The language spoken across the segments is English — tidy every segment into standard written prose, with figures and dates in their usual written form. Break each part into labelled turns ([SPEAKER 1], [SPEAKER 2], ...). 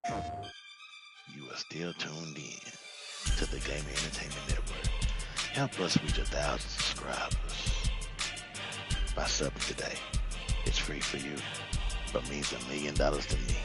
[SPEAKER 1] You are still tuned in to the Gaming Entertainment Network. Help us reach 1,000 subscribers by subbing today. It's free for you, but means $1 million to me.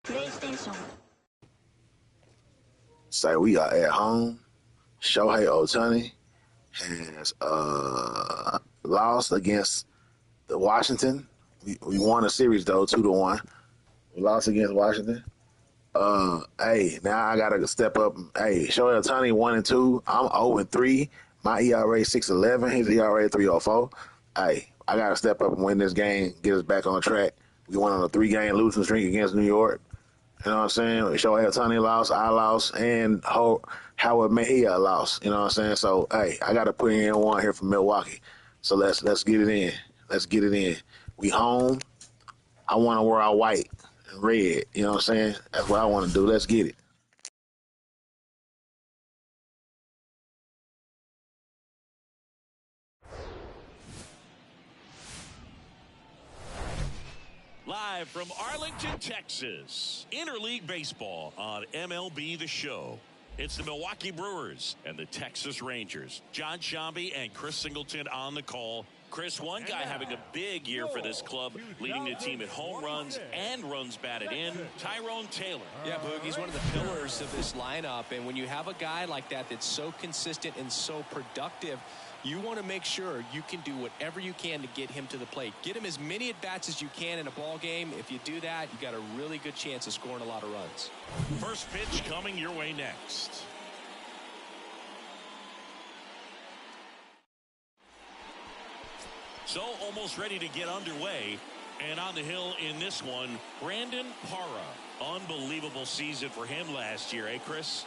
[SPEAKER 2] PlayStation.
[SPEAKER 1] Say we are at home. Shohei Ohtani has lost against the Washington
[SPEAKER 2] We won a series though, 2-1. We lost against Washington. Hey, now I gotta step up. Hey, Shohei Ohtani 1-2. I'm 0-3. My ERA 6.11. His ERA 3.04. Hey, I gotta step up and win this game. Get us back on track. We went on a 3-game losing streak against New York. You know what I'm saying? Shohei Ohtani lost, I lost, and Howard Mejia lost. You know what I'm saying? So hey, I gotta put in one here from Milwaukee. So let's get it in. Let's get it in. We home. I want to wear our white and red. You know what I'm saying? That's what I want to do. Let's get it.
[SPEAKER 3] Live from Arlington, Texas, Interleague Baseball on MLB The Show. It's the Milwaukee Brewers and the Texas Rangers. John Shambi and Chris Singleton on the call. Chris, one guy having a big year for this club, leading the team in home runs and runs batted in, Tyrone Taylor.
[SPEAKER 4] Yeah, Boog, he's one of the pillars of this lineup, and when you have a guy like that that's so consistent and so productive, you want to make sure you can do whatever you can to get him to the plate. Get him as many at-bats as you can in a ball game. If you do that, you got a really good chance of scoring a lot of runs.
[SPEAKER 3] First pitch coming your way next. So almost ready to get underway. And on the hill in this one, Brandon Parra. Unbelievable season for him last year, eh, Chris?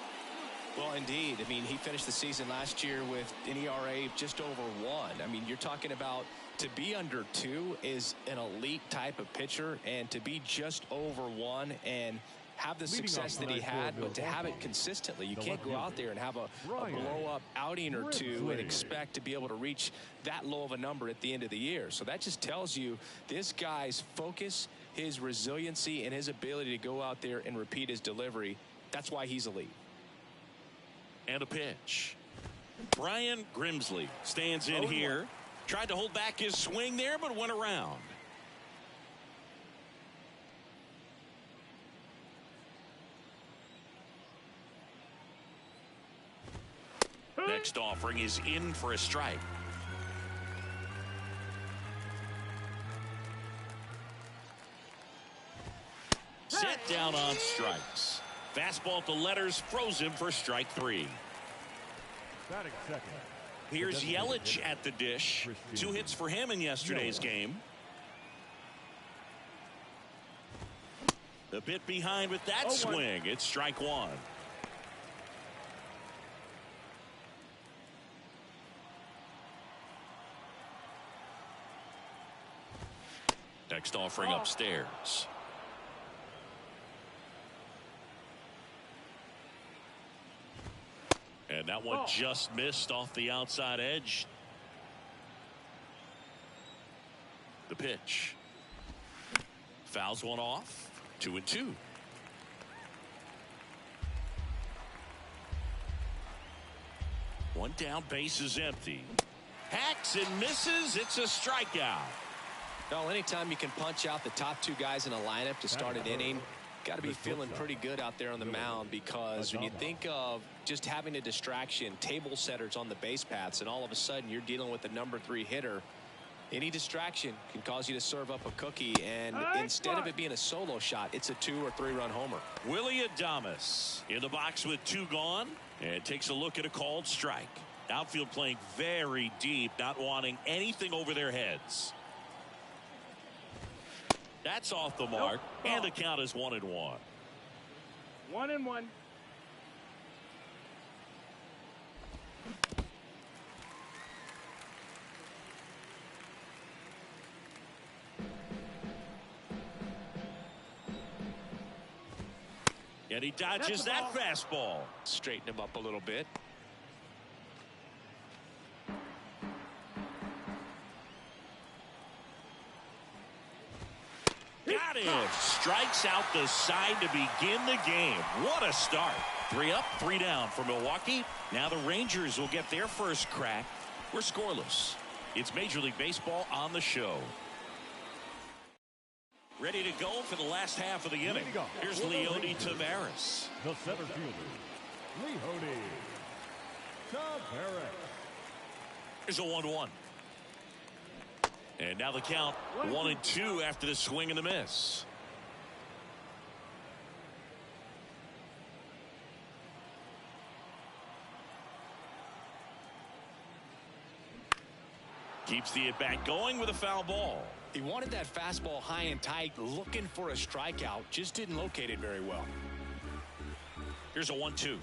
[SPEAKER 4] Well, indeed. I mean, he finished the season last year with an ERA just over 1. I mean, you're talking about to be under 2 is an elite type of pitcher, and to be just over 1 and have the success that he had, but to have it consistently. You can't go out there and have a blow-up outing or two and expect to be able to reach that low of a number at the end of the year. So that just tells you this guy's focus, his resiliency, and his ability to go out there and repeat his delivery. That's why he's elite.
[SPEAKER 3] And a pitch. Brian Grimsley stands in here. Tried to hold back his swing there, but went around. Next offering is in for a strike. Set down on strikes. Fastball to letters, froze him for strike 3. Here's Yelich at the dish. 2 hits for him in yesterday's game. A bit behind with that swing. It's strike 1. Next offering upstairs. And that one just missed off the outside edge. The pitch. Fouls one off. 2-2. One down, base is empty. Hacks and misses. It's a strikeout.
[SPEAKER 4] Well, anytime you can punch out the top 2 guys in a lineup to start an inning, got to be feeling pretty good out there on the mound, because when you think of just having a distraction, table setters on the base paths, and all of a sudden you're dealing with the number 3 hitter, any distraction can cause you to serve up a cookie, and instead of it being a solo shot, it's a 2 or 3 run homer.
[SPEAKER 3] Willie Adames in the box with 2 gone, and takes a look at a called strike. Outfield playing very deep, not wanting anything over their heads. That's off the mark, and the count is 1-1.
[SPEAKER 5] 1-1.
[SPEAKER 3] And he dodges that fastball.
[SPEAKER 4] Straighten him up a little bit.
[SPEAKER 3] Got it. Strikes out the side to begin the game. What a start. 3 up, 3 down for Milwaukee. Now the Rangers will get their first crack. We're scoreless. It's Major League Baseball on the show. Ready to go for the last half of the inning. Here's Leody Taveras.
[SPEAKER 5] The center fielder, Leody Taveras.
[SPEAKER 3] Here's a 1-1. And now the count 1-2 after the swing and the miss. Keeps the at-bat going with a foul ball.
[SPEAKER 4] He wanted that fastball high and tight, looking for a strikeout. Just didn't locate it very well.
[SPEAKER 3] Here's a 1-2.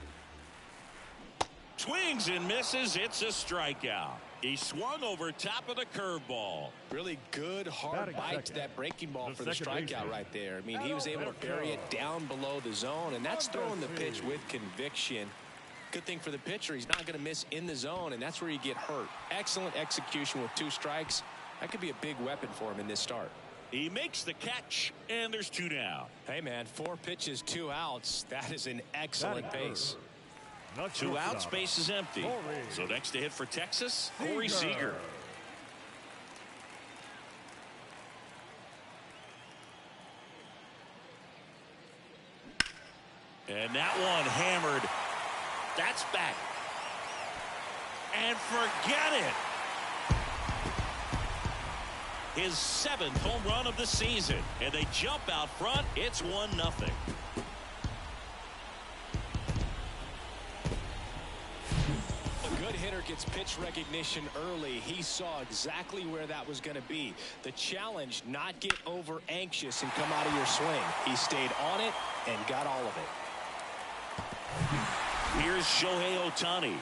[SPEAKER 3] Swings and misses. It's a strikeout. He swung over top of the curveball.
[SPEAKER 4] Really good, hard bite to that breaking ball for the strikeout right there. I mean, he was able to bury it down below the zone, and that's throwing the pitch with conviction. Good thing for the pitcher, he's not going to miss in the zone, and that's where you get hurt. Excellent execution with 2 strikes. That could be a big weapon for him in this start.
[SPEAKER 3] He makes the catch, and there's 2 down.
[SPEAKER 4] Hey, man, 4 pitches, 2 outs. That is an excellent pace.
[SPEAKER 3] 2 outs, base is empty. So next to hit for Texas, Corey Seager. And that one hammered. That's back. And forget it. His 7th home run of the season. And they jump out front. It's 1-0.
[SPEAKER 4] Hitter gets pitch recognition early. He saw exactly where that was going to be. The challenge, not get over anxious and come out of your swing. He stayed on it and got all of it.
[SPEAKER 3] Here's Shohei Ohtani.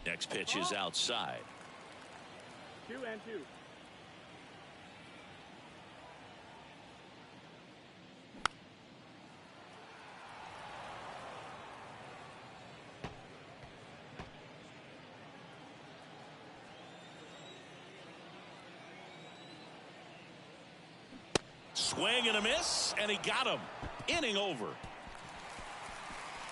[SPEAKER 3] Next pitch is outside.
[SPEAKER 5] 2-2.
[SPEAKER 3] Swing and a miss, and he got him. Inning over.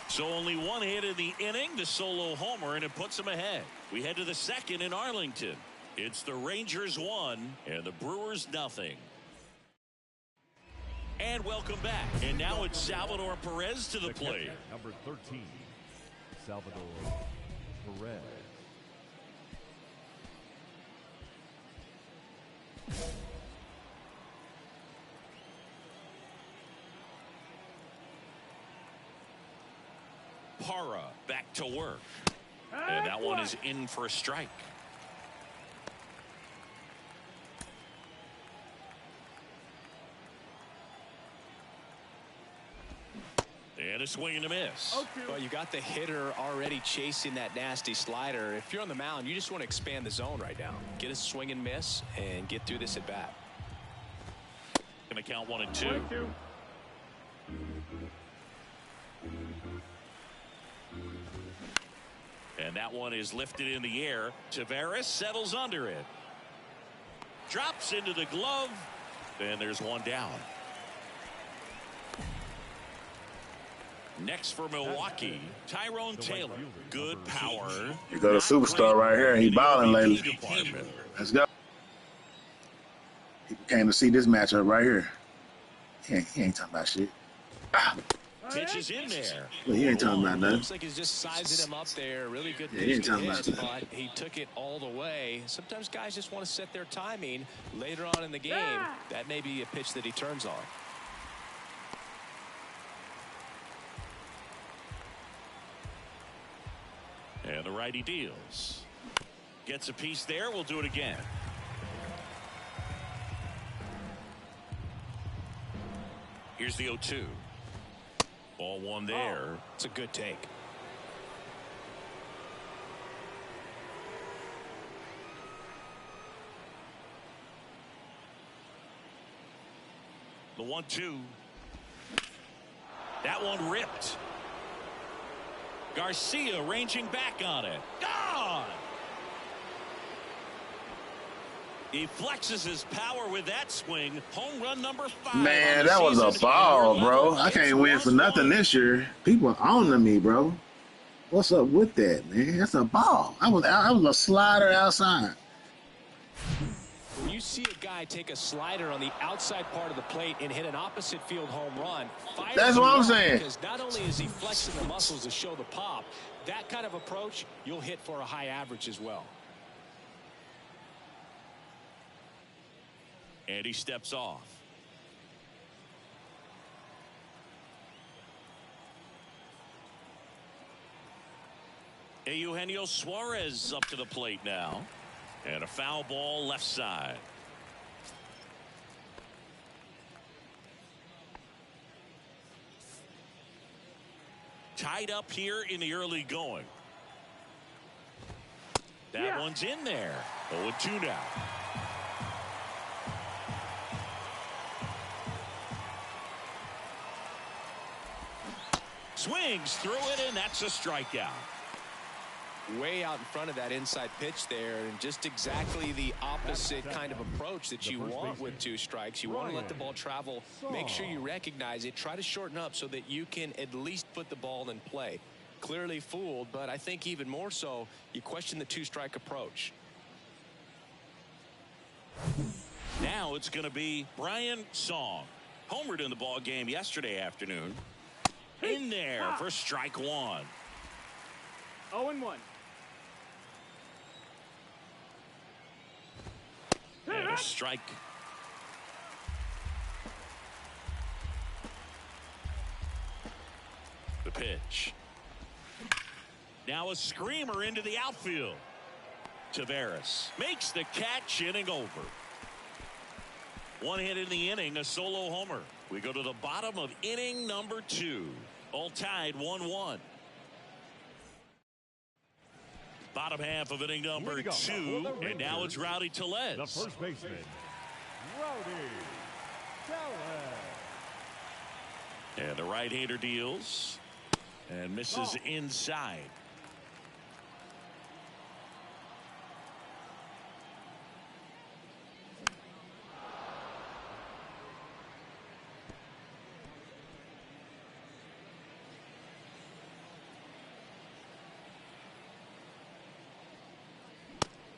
[SPEAKER 3] So only 1 hit in the inning, the solo homer, and it puts him ahead. We head to the 2nd in Arlington. It's the Rangers 1 and the Brewers 0. And welcome back. And now it's Salvador Perez to the plate.
[SPEAKER 5] Number 13, Salvador Perez.
[SPEAKER 3] Para back to work. And that one is in for a strike. And a swing and a miss.
[SPEAKER 4] Well, you got the hitter already chasing that nasty slider. If you're on the mound, you just want to expand the zone right now. Get a swing and miss and get through this at bat.
[SPEAKER 3] Going to count 1-2. And that one is lifted in the air. Tavares settles under it. Drops into the glove. And there's 1 down. Next for Milwaukee, Tyrone Taylor. Good power.
[SPEAKER 2] You got a superstar right here. He balling lately. Let's go. People came to see this matchup right here. He ain't talking about shit.
[SPEAKER 3] Pitch is in there.
[SPEAKER 2] Well, he ain't talking about nothing.
[SPEAKER 4] Looks like he's just sizing him up there. Really good
[SPEAKER 2] Yeah, he ain't
[SPEAKER 4] pitch to
[SPEAKER 2] talking
[SPEAKER 4] hit,
[SPEAKER 2] about that.
[SPEAKER 4] but he took it all the way. Sometimes guys just want to set their timing later on in the game. That may be a pitch that he turns on.
[SPEAKER 3] And the righty deals. Gets a piece there. We'll do it again. Here's the 0-2. Ball 1 there.
[SPEAKER 4] It's a good take.
[SPEAKER 3] The 1-2. That one ripped. Garcia ranging back on it. Gone! He flexes his power with that swing. Home run number 5.
[SPEAKER 2] Man, that was a ball, bro. I can't win for nothing this year. People owning me, bro. What's up with that, man? That's a ball. I was a slider outside.
[SPEAKER 4] When you see a guy take a slider on the outside part of the plate and hit an opposite field home run,
[SPEAKER 2] That's what I'm saying.
[SPEAKER 4] Because not only is he flexing the muscles to show the pop, that kind of approach, you'll hit for a high average as well.
[SPEAKER 3] And he steps off. Eugenio Suarez up to the plate now. And a foul ball left side. Tied up here in the early going. That one's in there. 0-2 now. Swings through it, and that's a strikeout.
[SPEAKER 4] Way out in front of that inside pitch there, and just exactly the opposite kind of approach that you want with 2 strikes. You want to let the ball travel, make sure you recognize it, try to shorten up so that you can at least put the ball in play. Clearly fooled, but I think even more so, you question the 2-strike approach.
[SPEAKER 3] Now it's going to be Brian Song. Homered in the ball game yesterday afternoon. In there for strike 1.
[SPEAKER 6] 0-1.
[SPEAKER 3] And a strike. The pitch. Now a screamer into the outfield. Taveras makes the catch, inning over. 1 hit in the inning, a solo homer. We go to the bottom of inning number 2. All tied 1-1. Bottom half of inning number 2, and now it's Rowdy Tellez.
[SPEAKER 5] The first baseman, Rowdy Tellez.
[SPEAKER 3] And the right-hander deals and misses inside.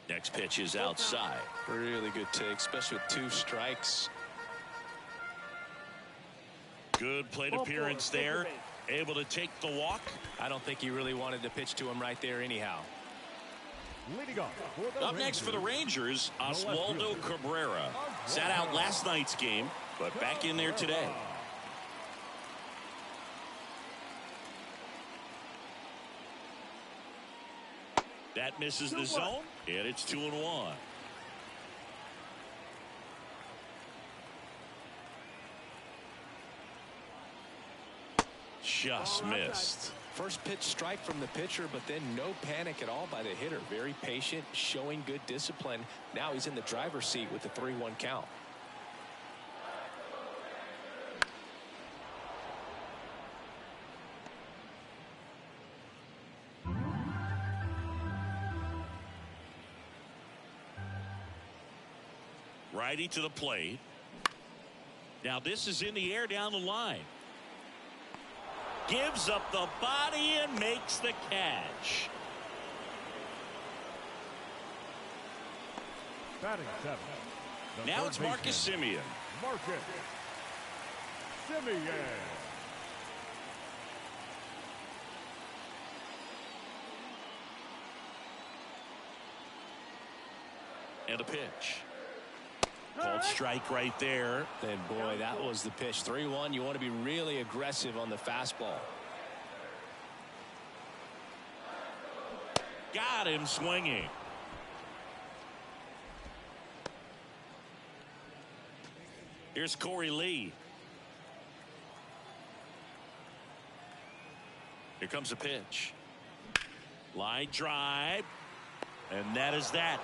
[SPEAKER 3] Next pitch is outside.
[SPEAKER 4] Really good take, especially with 2 strikes.
[SPEAKER 3] Good plate appearance there. Able to take the walk.
[SPEAKER 4] I don't think he really wanted to pitch to him right there anyhow.
[SPEAKER 5] Leading off for the
[SPEAKER 3] Up next for the Rangers, Oswaldo Cabrera. Sat out last night's game, but back in there today. That misses the zone, and it's 2-1. Just missed.
[SPEAKER 4] First pitch strike from the pitcher, but then no panic at all by the hitter. Very patient, showing good discipline. Now he's in the driver's seat with the 3-1 count.
[SPEAKER 3] Righty to the plate. Now this is in the air down the line. Gives up the body and makes the catch.
[SPEAKER 5] batting 7.
[SPEAKER 3] Now it's Marcus Semien.
[SPEAKER 5] Marcus Semien.
[SPEAKER 3] And a pitch. Called strike right there.
[SPEAKER 4] And boy, that was the pitch. 3-1. You want to be really aggressive on the fastball.
[SPEAKER 3] Got him swinging. Here's Corey Lee. Here comes a pitch. Line drive. And that is that.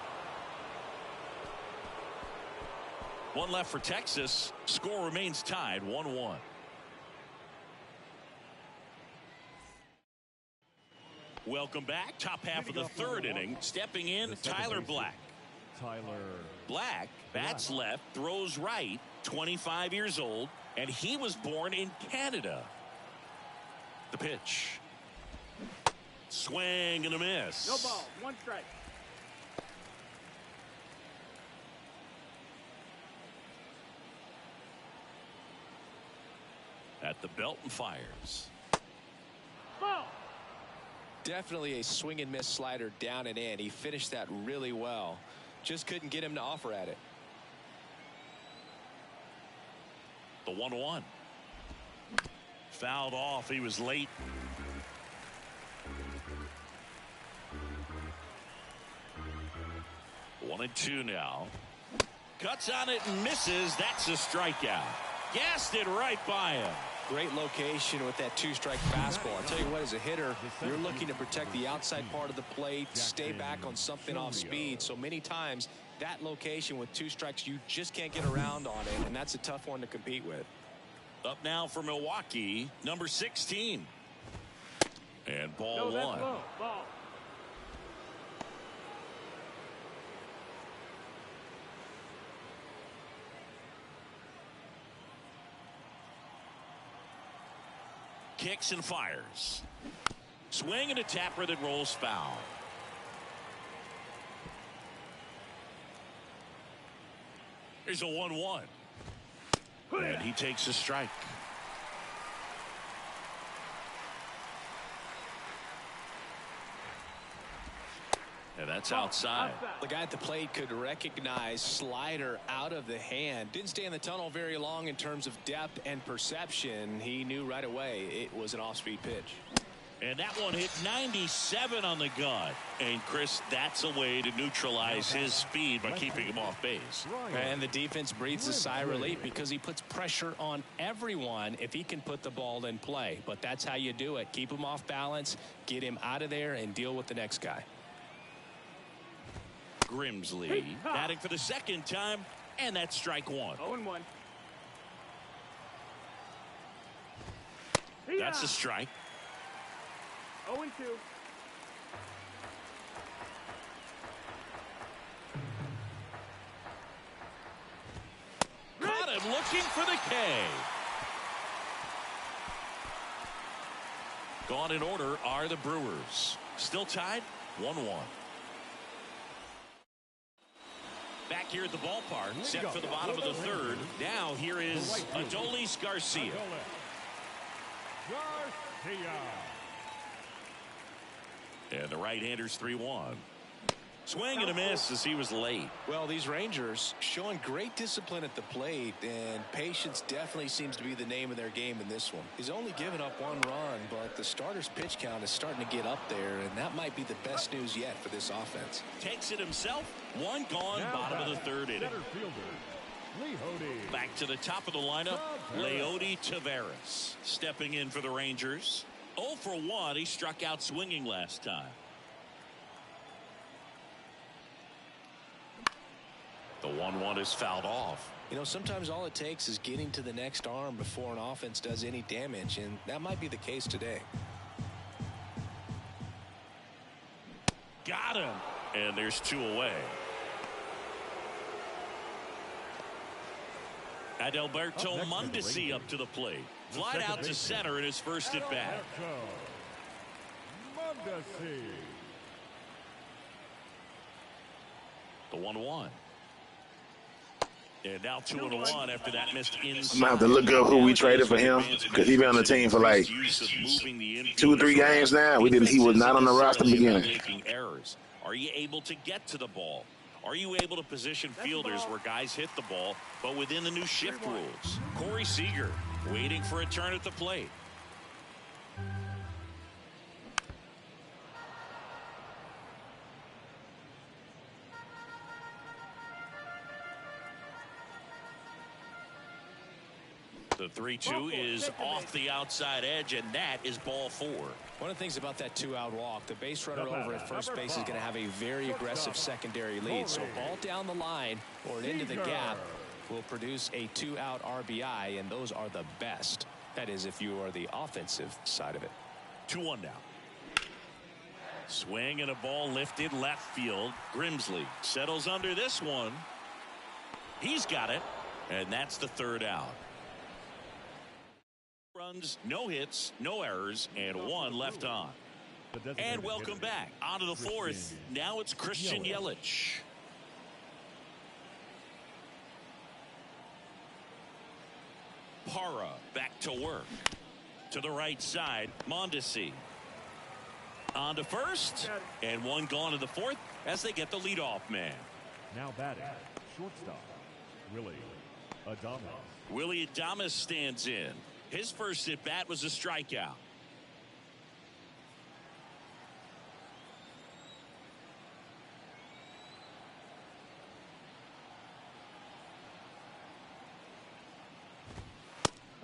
[SPEAKER 3] One left for Texas. Score remains tied 1-1. Welcome back. Top half of the third inning. Stepping in, Tyler Black.
[SPEAKER 5] Tyler
[SPEAKER 3] Black bats left, throws right, 25 years old, and he was born in Canada. The pitch. Swing and a miss.
[SPEAKER 6] No ball. 1 strike.
[SPEAKER 3] at the belt and fires.
[SPEAKER 6] Ball.
[SPEAKER 4] Definitely a swing and miss slider down and in. He finished that really well. Just couldn't get him to offer at it.
[SPEAKER 3] The 1-1. Fouled off. He was late. One and two now. Cuts on it and misses. That's a strikeout. Gassed it right by him.
[SPEAKER 4] Great location with that two-strike fastball. I'll tell you what, as a hitter, you're looking to protect the outside part of the plate, stay back on something off speed. So many times, that location with two strikes, you just can't get around on it, and that's a tough one to compete with.
[SPEAKER 3] Up now for Milwaukee, number 16. And ball
[SPEAKER 6] No, that's
[SPEAKER 3] one.
[SPEAKER 6] low. Ball.
[SPEAKER 3] Kicks and fires. Swing and a tapper that rolls foul. Here's a 1-1. And he takes a strike. And that's outside.
[SPEAKER 4] The guy at the plate could recognize slider out of the hand. Didn't stay in the tunnel very long in terms of depth and perception. He knew right away it was an off-speed pitch.
[SPEAKER 3] And that one hit 97 on the gut. And Chris, that's a way to neutralize his speed by keeping him off base.
[SPEAKER 4] And the defense breathes a sigh of relief because he puts pressure on everyone if he can put the ball in play. But that's how you do it. Keep him off balance, get him out of there, and deal with the next guy.
[SPEAKER 3] Grimsley batting for the second time, and that's strike one.
[SPEAKER 6] 0-1.
[SPEAKER 3] That's a strike.
[SPEAKER 6] 0-2.
[SPEAKER 3] Caught him looking for the K. Gone in order are the Brewers. Still tied 1-1. Back here at the ballpark, set for the bottom of the third. Now here is Adolis Garcia. And the right-hander's 3-1. Swing and a miss as he was late.
[SPEAKER 4] Well, these Rangers showing great discipline at the plate, and patience definitely seems to be the name of their game in this one. He's only given up one run, but the starter's pitch count is starting to get up there, and that might be the best news yet for this offense.
[SPEAKER 3] Takes it himself. One gone, bottom of the third inning. Back to the top of the lineup, Leody Taveras stepping in for the Rangers. 0 for 1. He struck out swinging last time. The 1-1 is fouled off.
[SPEAKER 4] You know, sometimes all it takes is getting to the next arm before an offense does any damage, and that might be the case today.
[SPEAKER 3] Got him. And there's two away. Adalberto Mondesi up to the plate. Flied out to center in his first at bat. The 1-1. And now 2-1 after that missed inside.
[SPEAKER 2] I'm gonna have to look up who we traded for him because he's been on the team for like 2 or 3 games now. He was not on the roster in the beginning.
[SPEAKER 3] Making errors. Are you able to get to the ball? Are you able to position fielders where guys hit the ball, but within the new shift rules? Corey Seager waiting for a turn at the plate. The 3-2 is off the outside edge, and that is ball 4.
[SPEAKER 4] One of the things about that 2-out walk, the base runner over at first base is going to have a very aggressive secondary lead. So ball down the line or into the gap will produce a 2-out RBI, and those are the best. That is, if you are the offensive side of it.
[SPEAKER 3] 2-1 now. Swing and a ball lifted left field. Grimsley settles under this one. He's got it, and that's the 3rd out. Runs, no hits, no errors, and 1 left on. And welcome back. On to the 4th. Now it's Christian Yelich. Parra back to work. To the right side, Mondesi. On to first, and one gone to the fourth as they get the leadoff man.
[SPEAKER 5] Now batting, shortstop, Willie Adames.
[SPEAKER 3] Willie Adames stands in. His first at bat was a strikeout.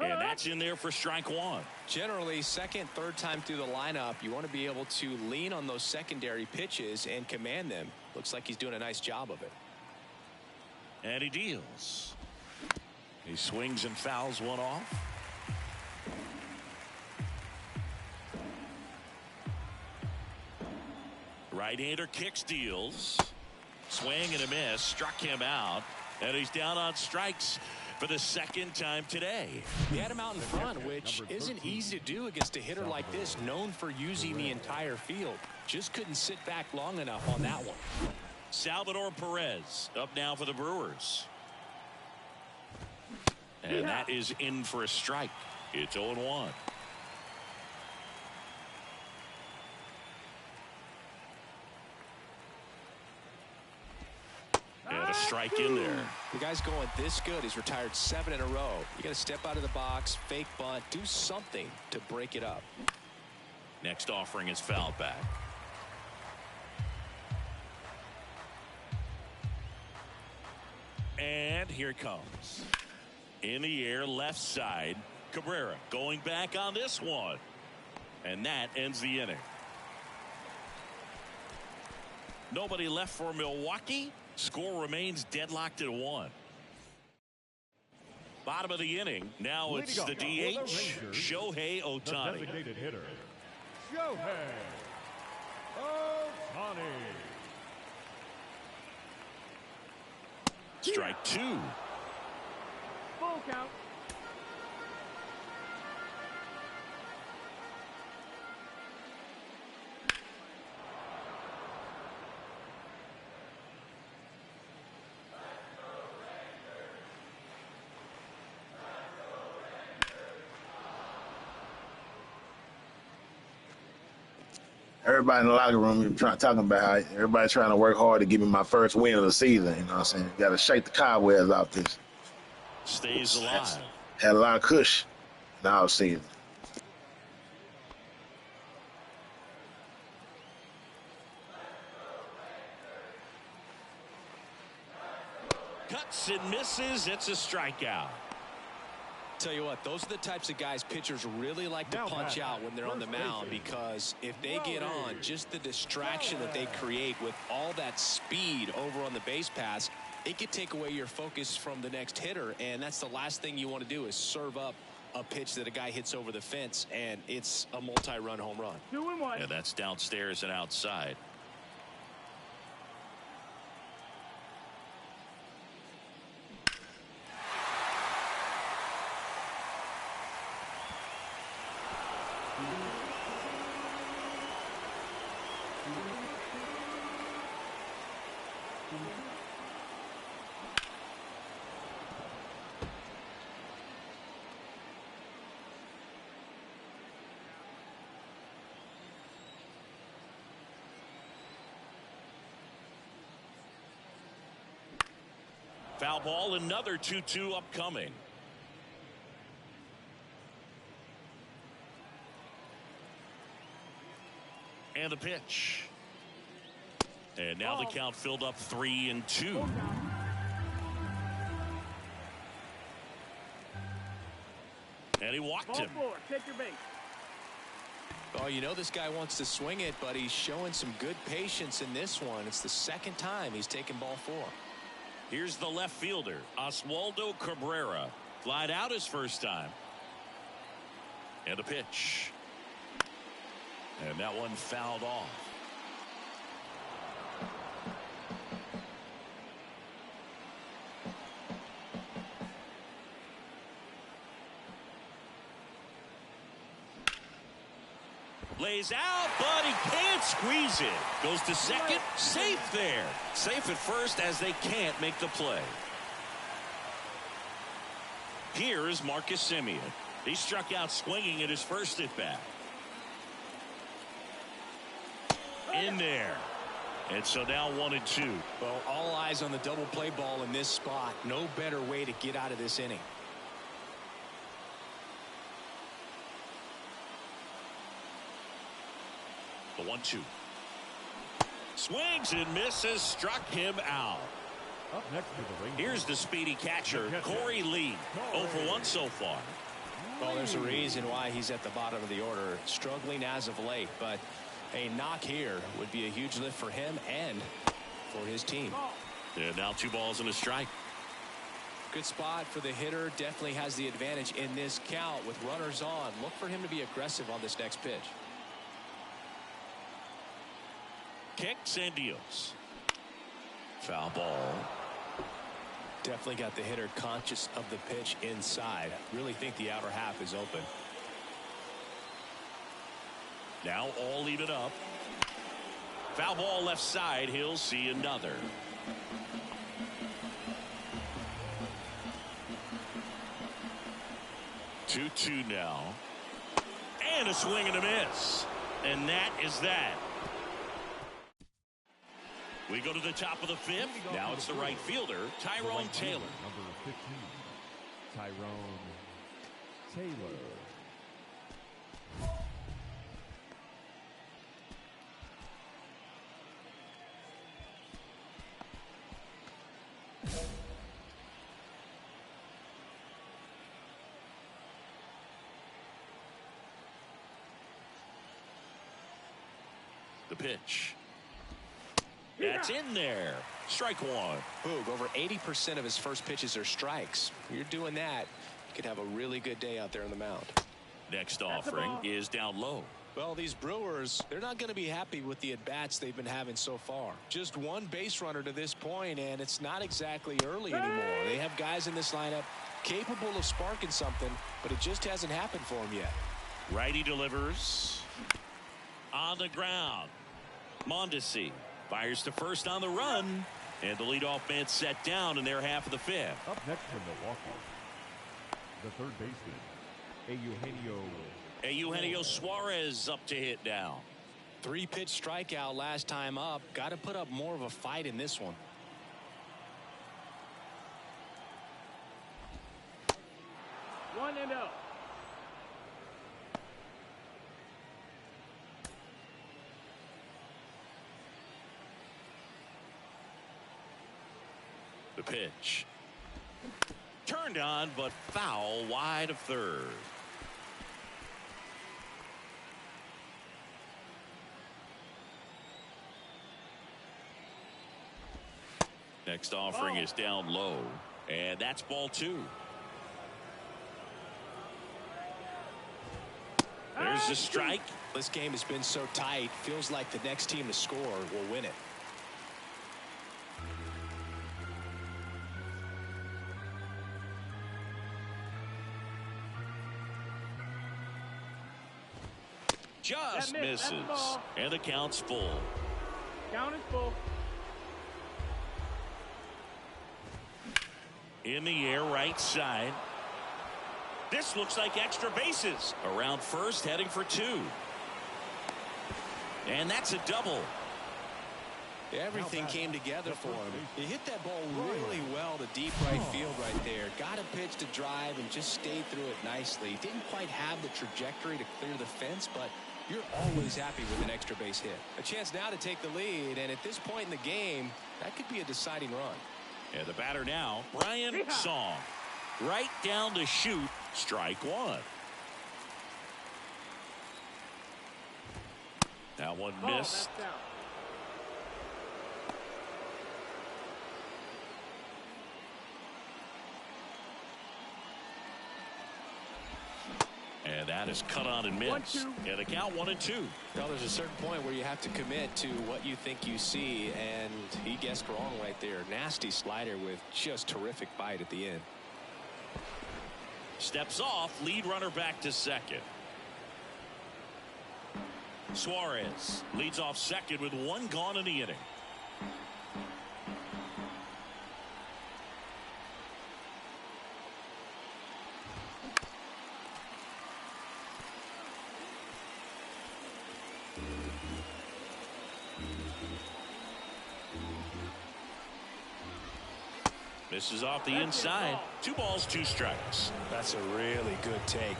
[SPEAKER 3] And that's in there for strike one.
[SPEAKER 4] Generally, second, third time through the lineup, you want to be able to lean on those secondary pitches and command them. Looks like he's doing a nice job of it.
[SPEAKER 3] And he deals. He swings and fouls one off. Right-hander kicks, deals. Swing and a miss. Struck him out. And he's down on strikes for the second time today.
[SPEAKER 4] He had him out in front, which isn't easy to do against a hitter like this, known for using the entire field. Just couldn't sit back long enough on that one.
[SPEAKER 3] Salvador Perez up now for the Brewers. And that is in for a strike. It's 0-1. And a strike in there.
[SPEAKER 4] The guy's going this good. He's retired 7 in a row. You got to step out of the box, fake bunt, do something to break it up.
[SPEAKER 3] Next offering is fouled back. And here it comes. In the air, left side. Cabrera going back on this one. And that ends the inning. Nobody left for Milwaukee. Score remains deadlocked at 1. Bottom of the inning. Now it's the DH, Shohei Ohtani.
[SPEAKER 5] The designated hitter, Shohei Ohtani.
[SPEAKER 3] Strike 2.
[SPEAKER 6] Full count.
[SPEAKER 2] Everybody in the locker room talking about how everybody trying to work hard to give me my first win of the season. You know what I'm saying? Got to shake the cobwebs off this.
[SPEAKER 3] Stays alive.
[SPEAKER 2] Had a lot of cush in the offseason.
[SPEAKER 3] Cuts and misses. It's a strikeout.
[SPEAKER 4] Tell you what, those are the types of guys pitchers really like to punch out when they're on the mound, because if they get on, just the distraction that they create with all that speed over on the base pass, it could take away your focus from the next hitter, and that's the last thing you want to do is serve up a pitch that a guy hits over the fence, and it's a multi-run home run.
[SPEAKER 6] 2-1.
[SPEAKER 3] Yeah, that's downstairs and outside. Foul ball, another 2-2 upcoming. And the pitch. And now the count filled up 3-2. And he walked him.
[SPEAKER 6] Take your base.
[SPEAKER 4] Oh, you know this guy wants to swing it, but he's showing some good patience in this one. It's the second time he's taken ball 4.
[SPEAKER 3] Here's the left fielder, Oswaldo Cabrera. Flied out his first time. And a pitch. And that one fouled off. Lays out, but he can't squeeze it. Goes to second, safe there. Safe at first as they can't make the play. Here is Marcus Semien. He struck out swinging at his first at bat. In there. And so now 1-2.
[SPEAKER 4] Well, all eyes on the double play ball in this spot. No better way to get out of this inning.
[SPEAKER 3] The 1-2. Swings and misses. Struck him out.
[SPEAKER 5] Up next to the ring.
[SPEAKER 3] Here's the speedy catcher, Corey Lee. 0 for 1 so far.
[SPEAKER 4] Well, there's a reason why he's at the bottom of the order. Struggling as of late, but a knock here would be a huge lift for him and for his team.
[SPEAKER 3] And now 2 balls and a strike.
[SPEAKER 4] Good spot for the hitter. Definitely has the advantage in this count with runners on. Look for him to be aggressive on this next pitch.
[SPEAKER 3] Kicks and deals. Foul ball.
[SPEAKER 4] Definitely got the hitter conscious of the pitch inside. Really think the outer half is open.
[SPEAKER 3] Now all even up. Foul ball left side. He'll see another. Two now. And a swing and a miss. And that is that. We go to the top of the 5th. Now it's the right fielder, Tyrone Taylor.
[SPEAKER 5] Number 15, Tyrone Taylor.
[SPEAKER 3] The pitch. That's in there. Strike 1.
[SPEAKER 4] Boog, over 80% of his first pitches are strikes. You're doing that, you could have a really good day out there on the mound.
[SPEAKER 3] Next offering is down low.
[SPEAKER 4] Well, these Brewers, they're not going to be happy with the at-bats they've been having so far. Just one base runner to this point, and it's not exactly early anymore. They have guys in this lineup capable of sparking something, but it just hasn't happened for them yet.
[SPEAKER 3] Righty delivers. On the ground. Mondesi fires to first on the run, and the leadoff man set down in their half of the 5th.
[SPEAKER 5] Up next from Milwaukee, the third baseman,
[SPEAKER 3] Eugenio Suarez up to hit now.
[SPEAKER 4] 3-pitch strikeout last time up. Got to put up more of a fight in this one.
[SPEAKER 6] One and out.
[SPEAKER 3] The pitch. Turned on, but foul wide of third. Next offering is down low, and that's ball 2. There's the strike.
[SPEAKER 4] This game has been so tight. Feels like the next team to score will win it.
[SPEAKER 3] Just misses, and the count's full.
[SPEAKER 6] Count is full.
[SPEAKER 3] In the air, right side. This looks like extra bases. Around first, heading for 2. And that's a double.
[SPEAKER 4] Everything came together for him. He hit that ball really well to deep right field right there. Got a pitch to drive and just stayed through it nicely. Didn't quite have the trajectory to clear the fence, but you're always happy with an extra base hit. A chance now to take the lead, and at this point in the game, that could be a deciding run.
[SPEAKER 3] And the batter now, Brian Song. Right down to shoot, strike 1. That one missed. And that is cut on and missed. And the count 1-2.
[SPEAKER 4] Well, there's a certain point where you have to commit to what you think you see, and he guessed wrong right there. Nasty slider with just terrific bite at the end.
[SPEAKER 3] Steps off, lead runner back to second. Suarez leads off second with 1 gone in the inning. This is off the inside. 2 balls, 2 strikes.
[SPEAKER 4] That's a really good take.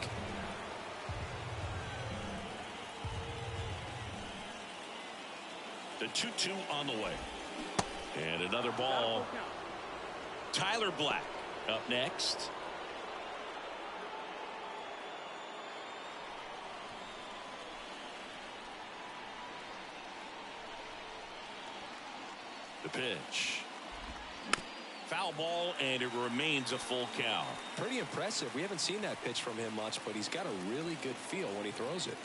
[SPEAKER 3] The 2-2 on the way. And another ball. Tyler Black up next. The pitch. Foul ball, and it remains a full count.
[SPEAKER 4] Pretty impressive. We haven't seen that pitch from him much, but he's got a really good feel when he throws it.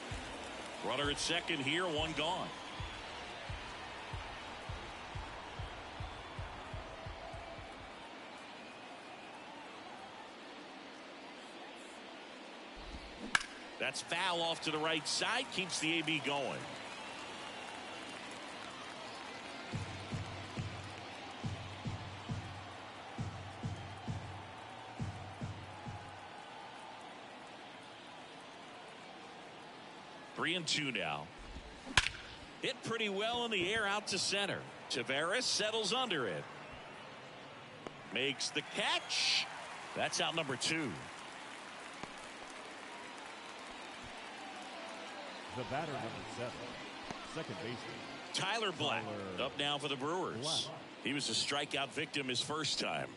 [SPEAKER 3] Runner at second here, 1 gone. That's foul off to the right side, keeps the AB going. Three and 2 now. Hit pretty well in the air out to center. Tavares settles under it. Makes the catch. That's out number 2.
[SPEAKER 5] The batter, number 7, second baseman
[SPEAKER 3] Tyler Black up now for the Brewers. He was a strikeout victim his first time.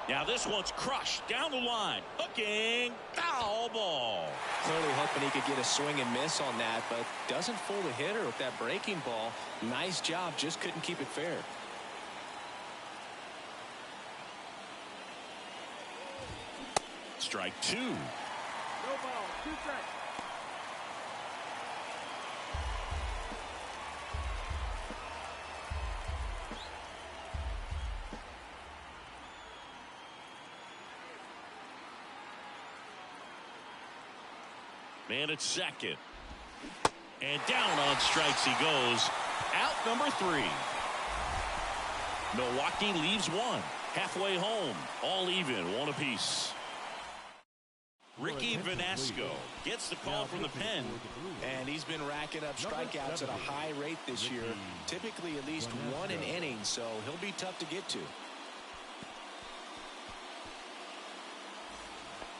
[SPEAKER 3] Now this one's crushed down the line. Hooking. Foul ball.
[SPEAKER 4] Clearly hoping he could get a swing and miss on that, but doesn't fool the hitter with that breaking ball. Nice job, just couldn't keep it fair.
[SPEAKER 3] Strike 2.
[SPEAKER 6] No ball, 2 strikes.
[SPEAKER 3] Man at second. And down on strikes he goes. Out number 3. Milwaukee leaves 1. Halfway home. All even. 1 apiece. Ricky Vanasco gets the call from the pen.
[SPEAKER 4] And he's been racking up strikeouts at a high rate this year. Typically at least 1 an inning, so he'll be tough to get to.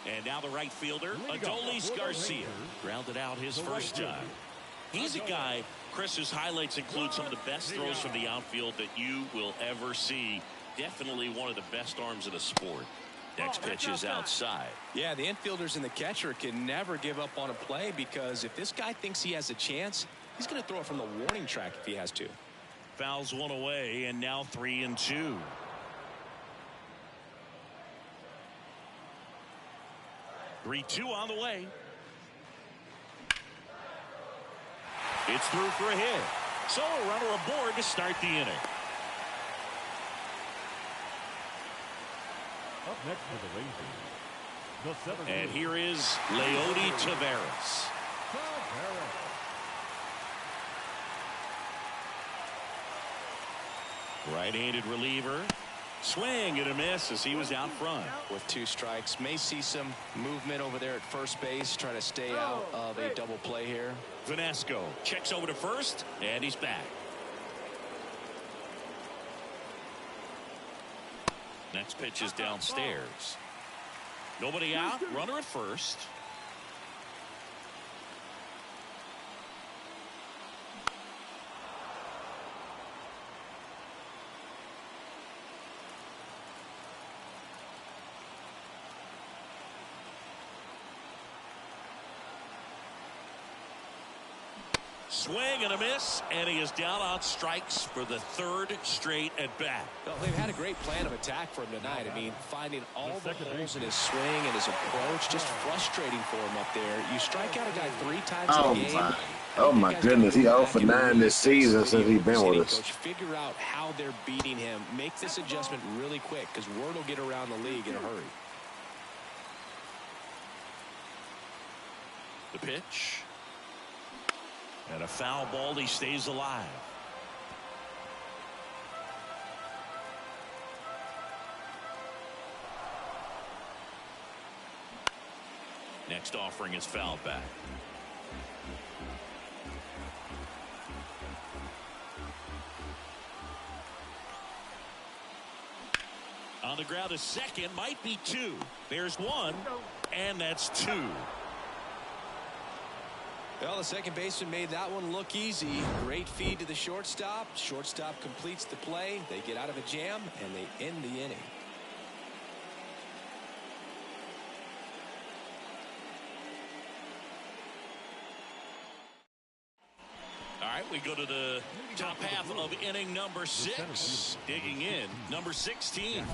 [SPEAKER 3] And now the right fielder, Adolis Garcia, grounded out his first time. He's a guy, Chris, whose highlights include some of the best throws from the outfield that you will ever see. Definitely one of the best arms in the sport. Next pitch is outside.
[SPEAKER 4] Yeah, the infielders and the catcher can never give up on a play, because if this guy thinks he has a chance, he's going to throw it from the warning track if he has to.
[SPEAKER 3] Fouls 1 away, and now 3 and 2. Three-2 on the way. It's through for a hit. So a runner aboard to start the inning.
[SPEAKER 5] Up next for the Rangers, the 7th.
[SPEAKER 3] And here is Leody Taveras. Right-handed reliever. Swing and a miss as he was out front.
[SPEAKER 4] With 2 strikes, may see some movement over there at first base, trying to stay out of a double play here.
[SPEAKER 3] Vanasco checks over to first, and he's back. Next pitch is downstairs. Nobody out, runner at first. Swing and a miss, and he is down on strikes for the 3rd straight at bat.
[SPEAKER 4] Well, they've had a great plan of attack for him tonight. I mean, finding all the holes in his swing and his approach, just frustrating for him up there. You strike out a guy 3 times in a game.
[SPEAKER 2] Oh my goodness, he 0 for 9 this season since he's been with us.
[SPEAKER 4] Coach, figure out how they're beating him. Make this adjustment really quick, because word will get around the league in a hurry.
[SPEAKER 3] The pitch. And a foul ball, he stays alive. Next offering is fouled back. On the ground, a second, might be two. There's one, and that's two.
[SPEAKER 4] Well, the second baseman made that one look easy. Great feed to the shortstop. Shortstop completes the play. They get out of a jam, and they end the inning.
[SPEAKER 3] All right, we go to the top half of inning number 6. Digging in, number 16.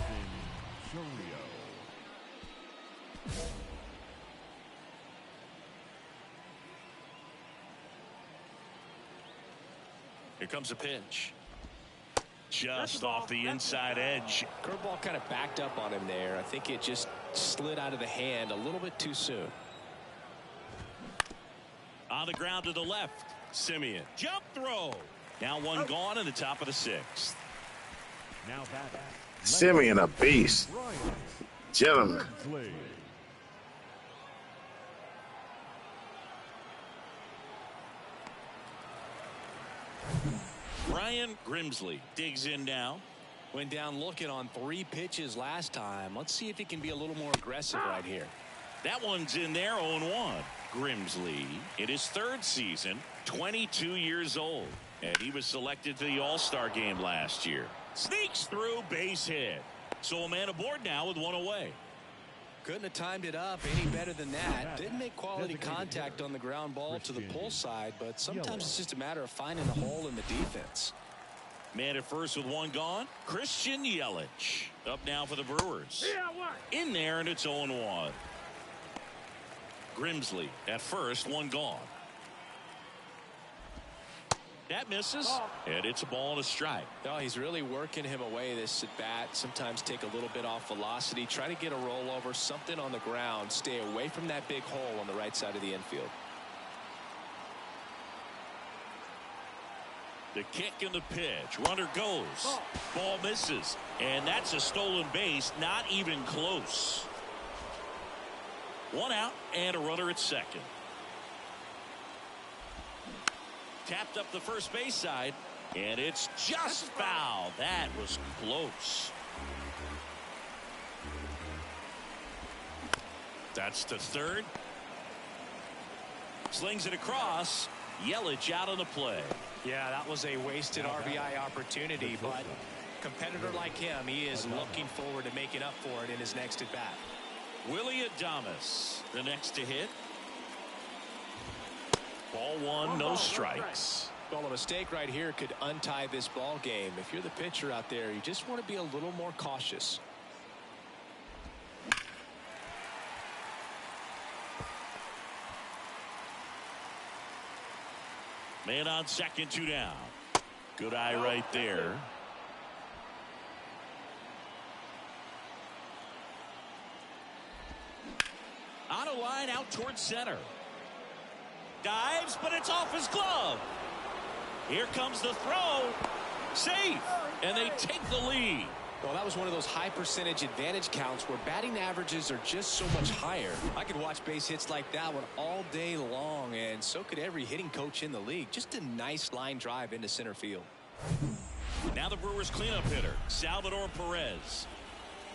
[SPEAKER 3] Here comes a pitch. Just off the inside edge.
[SPEAKER 4] Curveball kind of backed up on him there. I think it just slid out of the hand a little bit too soon.
[SPEAKER 3] On the ground to the left. Simeon. Jump throw. Now one gone in the top of the 6th.
[SPEAKER 5] Now that
[SPEAKER 2] Simeon a beast. Gentlemen.
[SPEAKER 3] Brian Grimsley digs in now.
[SPEAKER 4] Went down looking on 3 pitches last time. Let's see if he can be a little more aggressive right here.
[SPEAKER 3] That one's in there, 0-1. Grimsley in his 3rd season, 22 years old. And he was selected to the All-Star game last year. Sneaks through, base hit. So a man aboard now with one away.
[SPEAKER 4] Couldn't have timed it up any better than that. Didn't make quality contact on the ground ball to the pull side, but sometimes it's just a matter of finding the hole in the defense.
[SPEAKER 3] Man at first with one gone. Christian Yelich up now for the Brewers. In there, and it's 0-1. Grimsley at first, one gone. That misses, and it's a ball and a strike.
[SPEAKER 4] No, he's really working him away this at bat. Sometimes take a little bit off velocity. Try to get a rollover, something on the ground. Stay away from that big hole on the right side of the infield.
[SPEAKER 3] The kick and the pitch. Runner goes. Ball misses. And that's a stolen base. Not even close. One out and a runner at second. Tapped up the first base side, and it's just foul. That was close. That's to third. Slings it across. Yelich out on the play.
[SPEAKER 4] Yeah, that was a wasted RBI opportunity, but competitor like him, he is looking forward to making up for it in his next at bat.
[SPEAKER 3] Willie Adames, the next to hit. Ball one, no strikes.
[SPEAKER 4] Well, a mistake right here could untie this ball game. If you're the pitcher out there, you just want to be a little more cautious.
[SPEAKER 3] Man on second, 2 down. Good eye right there. On a line out towards center. Dives, but it's off his glove. Here comes the throw. Safe. And they take the lead.
[SPEAKER 4] Well, that was one of those high percentage advantage counts where batting averages are just so much higher. I could watch base hits like that one all day long, and so could every hitting coach in the league. Just a nice line drive into center field.
[SPEAKER 3] Now the Brewers cleanup hitter, Salvador Perez.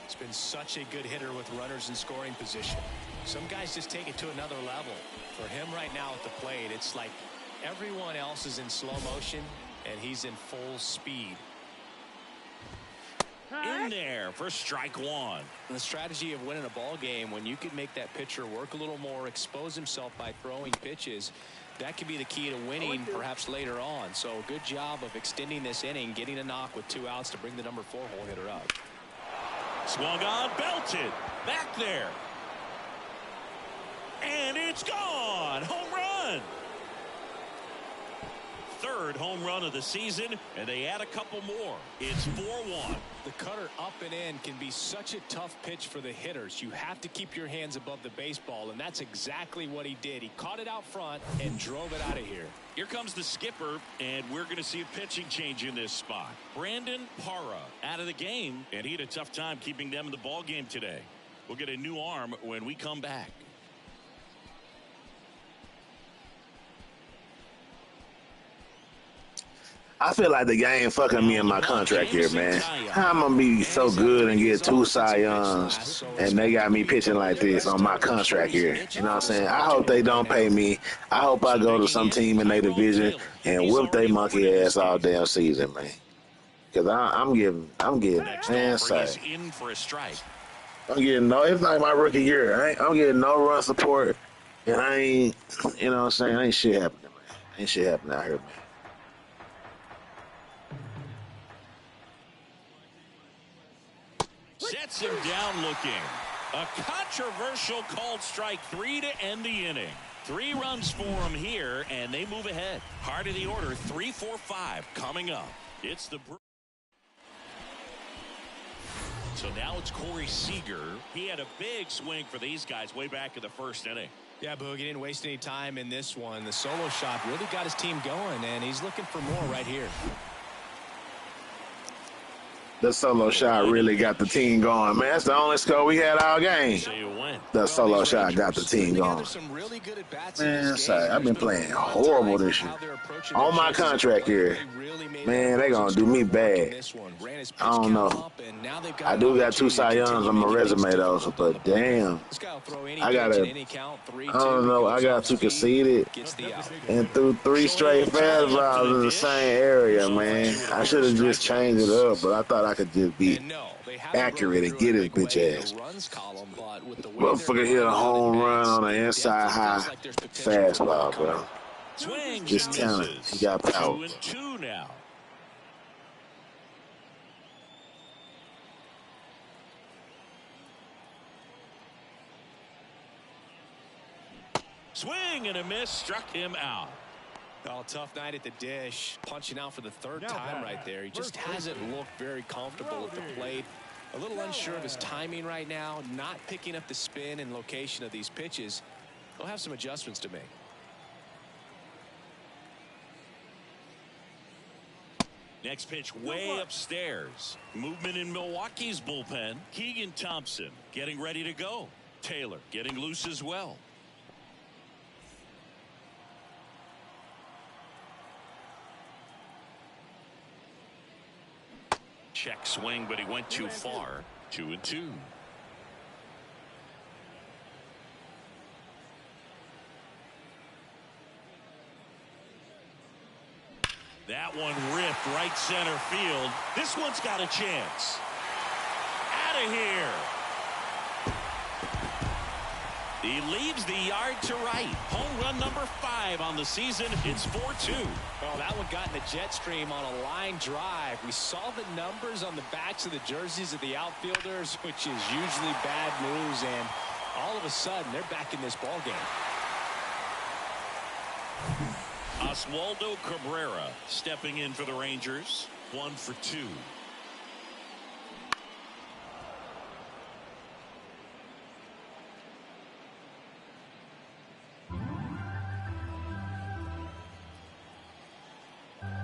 [SPEAKER 4] It's been such a good hitter with runners in scoring position. Some guys just take it to another level. For him right now at the plate, it's like everyone else is in slow motion, and he's in full speed.
[SPEAKER 3] In there for strike one.
[SPEAKER 4] The strategy of winning a ball game, when you can make that pitcher work a little more, expose himself by throwing pitches, that could be the key to winning perhaps later on. So good job of extending this inning, getting a knock with 2 outs to bring the number 4 hole hitter up.
[SPEAKER 3] Swung on, belted. Back there. And it's gone. Home run. 3rd home run of the season, and they add a couple more. It's 4-1.
[SPEAKER 4] The cutter up and in can be such a tough pitch for the hitters. You have to keep your hands above the baseball, and that's exactly what he did. He caught it out front and drove it out of here.
[SPEAKER 3] Here comes the skipper, and we're going to see a pitching change in this spot. Brandon Parra out of the game, and he had a tough time keeping them in the ball game today. We'll get a new arm when we come back.
[SPEAKER 2] I feel like the game fucking me in my contract here, man. How I'm gonna be so good and get 2 Cy Youngs, and they got me pitching like this on my contract here? You know what I'm saying? I hope they don't pay me. I hope I go to some team in their division and whoop they monkey ass all damn season, man. Cause I'm getting, man, say,
[SPEAKER 3] in for a strike.
[SPEAKER 2] I'm getting no. It's like my rookie year. I'm getting no run support, and I ain't, you know what I'm saying? Ain't shit happening, man. Ain't shit happening out here, man.
[SPEAKER 3] Sets him down looking. A controversial called strike 3 to end the inning. 3 runs for him here, and they move ahead. Heart of the order, 3-4-5 coming up. It's the Brewers. So now it's Corey Seager. He had a big swing for these guys way back in the first inning.
[SPEAKER 4] Yeah, Boog, he didn't waste any time in this one. The solo shot really got his team going, and he's looking for more right here.
[SPEAKER 2] The solo shot really got the team going, man. That's the only score we had all game. The solo shot got the team going. Man, sorry, I've been playing horrible this year. On my contract here, man, they gonna do me bad. I don't know. I do got 2 Cy Youngs on my resume though, but damn, I don't know. I got 2 conceded and threw 3 straight fastballs in the same area, man. I should have just changed it up, but I thought I could just be accurate and get his bitch ass. Motherfucker hit a home run on the inside high fastball, bro. Just talent. He got power.
[SPEAKER 3] 2-2 now. Swing and a miss, struck him out.
[SPEAKER 4] Oh, tough night at the dish. Punching out for the 3rd time right there. He just hasn't looked very comfortable at the plate. A little unsure of his timing right now. Not picking up the spin and location of these pitches. He'll have some adjustments to make.
[SPEAKER 3] Next pitch way upstairs. Movement in Milwaukee's bullpen. Keegan Thompson getting ready to go. Taylor getting loose as well. Check swing, but he went too far. 2-2. That one ripped right center field. This one's got a chance. Out of here. He leaves the yard to right. Home run number 5 on the season. It's 4-2.
[SPEAKER 4] Oh, that one got in the jet stream on a line drive. We saw the numbers on the backs of the jerseys of the outfielders, which is usually bad news, and all of a sudden they're back in this ball game.
[SPEAKER 3] Oswaldo Cabrera stepping in for the Rangers. 1 for 2.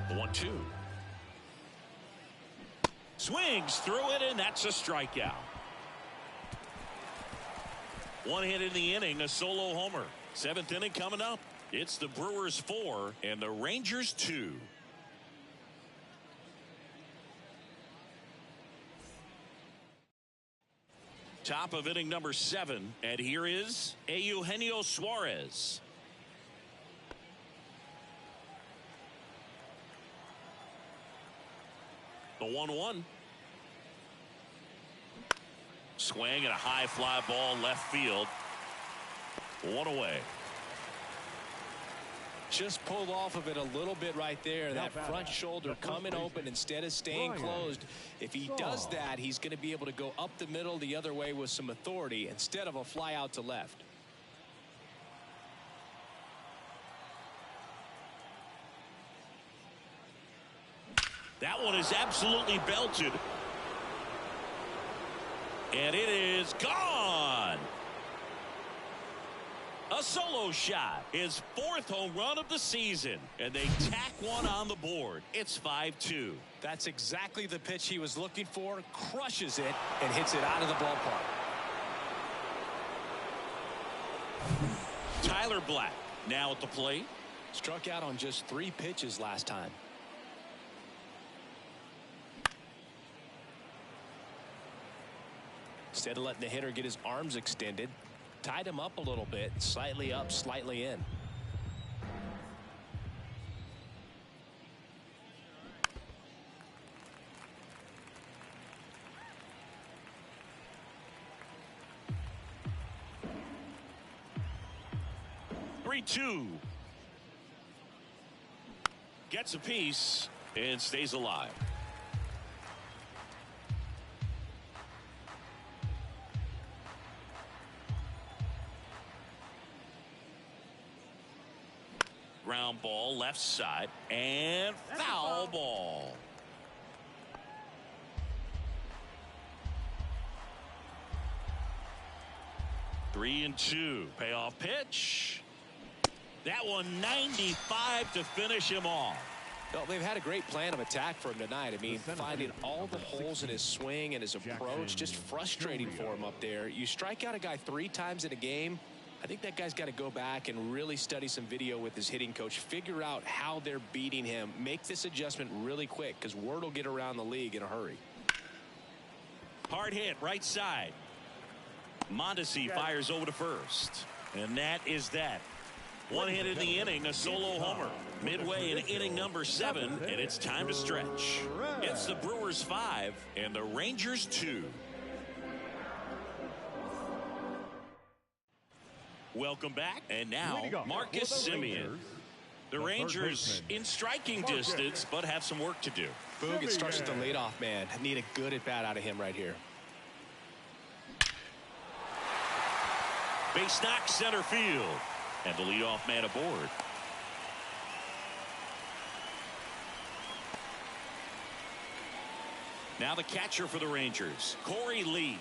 [SPEAKER 3] The 1-2. Swings through it, and that's a strikeout. 1 hit in the inning, a solo homer. 7th inning coming up. It's the Brewers 4 and the Rangers 2. Top of inning number 7, and here is Eugenio Suarez. The 1-1. Swing and a high fly ball left field. 1 away.
[SPEAKER 4] Just pulled off of it a little bit right there. That front shoulder coming open instead of staying closed. If he does that, he's going to be able to go up the middle the other way with some authority instead of a fly out to left.
[SPEAKER 3] That one is absolutely belted. And it is gone. A solo shot, his 4th home run of the season, and they tack one on the board. It's 5-2.
[SPEAKER 4] That's exactly the pitch he was looking for. Crushes it and hits it out of the ballpark.
[SPEAKER 3] Tyler Black now at the plate.
[SPEAKER 4] Struck out on just 3 pitches last time. Instead of letting the hitter get his arms extended, tied him up a little bit, slightly up, slightly in.
[SPEAKER 3] Two. Gets a piece and stays alive. Ground ball left side and foul ball. Three and two. Payoff pitch. That one 95 to finish him off.
[SPEAKER 4] Well, they've had a great plan of attack for him tonight. I mean, finding all the holes in his swing and his approach, just frustrating for him up there. You strike out a guy 3 times in a game, I think that guy's got to go back and really study some video with his hitting coach, figure out how they're beating him, make this adjustment really quick, because word will get around the league in a hurry.
[SPEAKER 3] Hard hit, right side. Mondesi fires over to first. And that is that. One hit in the inning, a solo homer. Midway in inning number 7, and it's time to stretch. It's the Brewers 5 and the Rangers 2. Welcome back, and now Marcus Semien. The Rangers in striking distance, but have some work to do.
[SPEAKER 4] Boog, it starts with the leadoff man. Need a good at bat out of him right here.
[SPEAKER 3] Base knock center field, and the leadoff man aboard. Now the catcher for the Rangers, Corey Lee.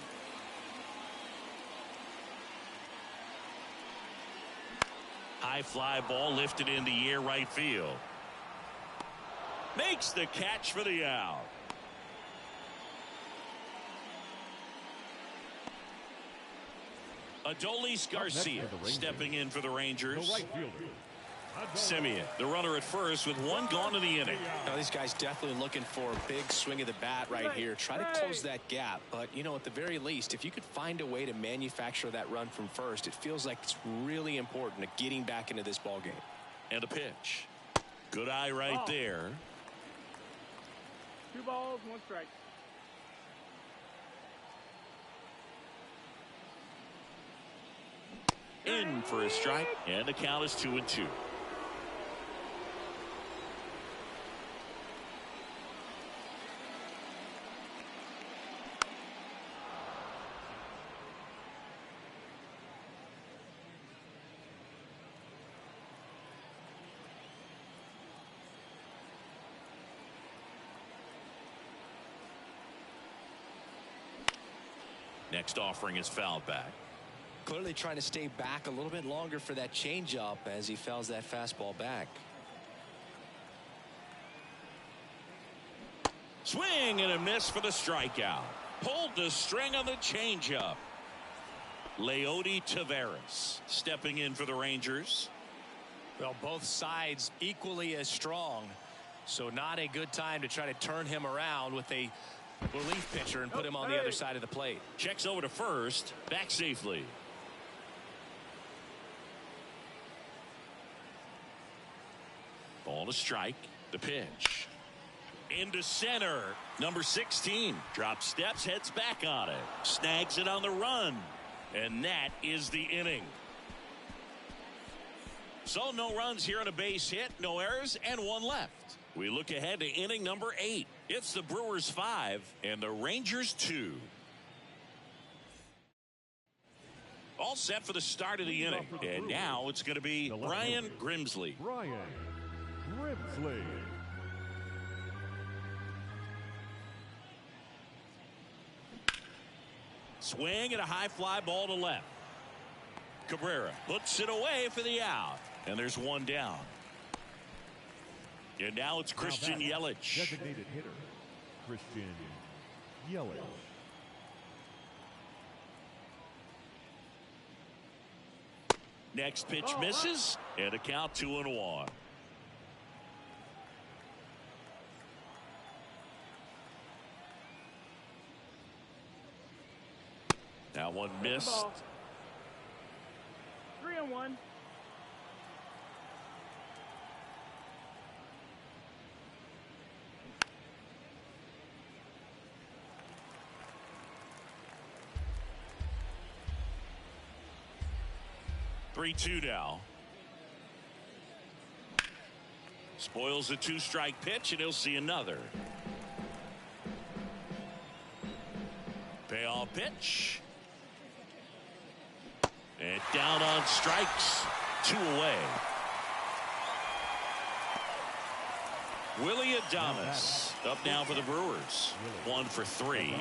[SPEAKER 3] High fly ball lifted in the air right field. Makes the catch for the out. Adolis Garcia stepping in for the Rangers. Semien, the runner at first with one gone in the inning.
[SPEAKER 4] Now, these guys definitely looking for a big swing of the bat right here. Try to close that gap. But, you know, at the very least, if you could find a way to manufacture that run from first, it feels like it's really important to getting back into this ball game.
[SPEAKER 3] And a pitch. Good eye right there.
[SPEAKER 6] 2 balls, 1 strike.
[SPEAKER 3] In for a strike, and the count is 2-2. Next offering is fouled back.
[SPEAKER 4] Clearly trying to stay back a little bit longer for that changeup as he fouls that fastball back.
[SPEAKER 3] Swing and a miss for the strikeout. Pulled the string on the changeup. Leody Taveras stepping in for the Rangers.
[SPEAKER 4] Well, both sides equally as strong, so not a good time to try to turn him around with a relief pitcher and put him on the other side of the plate.
[SPEAKER 3] Checks over to first, back safely. Ball to strike. The pitch. Into center. Number 16. Drops steps, heads back on it. Snags it on the run. And that is the inning. So no runs here on a base hit, no errors, and 1 left. We look ahead to inning number 8. It's the Brewers 5 and the Rangers 2. All set for the start of the inning. And now it's going to be Brian Grimsley.
[SPEAKER 5] Brian Grimsley.
[SPEAKER 3] Swing and a high fly ball to left. Cabrera puts it away for the out. And there's 1 down. And now it's Christian Yelich.
[SPEAKER 5] Designated hitter, Christian Yelich.
[SPEAKER 3] Next pitch misses, and a count 2-1. That one missed.
[SPEAKER 6] 3-1.
[SPEAKER 3] Three-two now. Spoils a two-strike pitch, and he'll see another. Payoff pitch. And down on strikes. 2 away. Willie Adames up now for the Brewers. 1 for 3.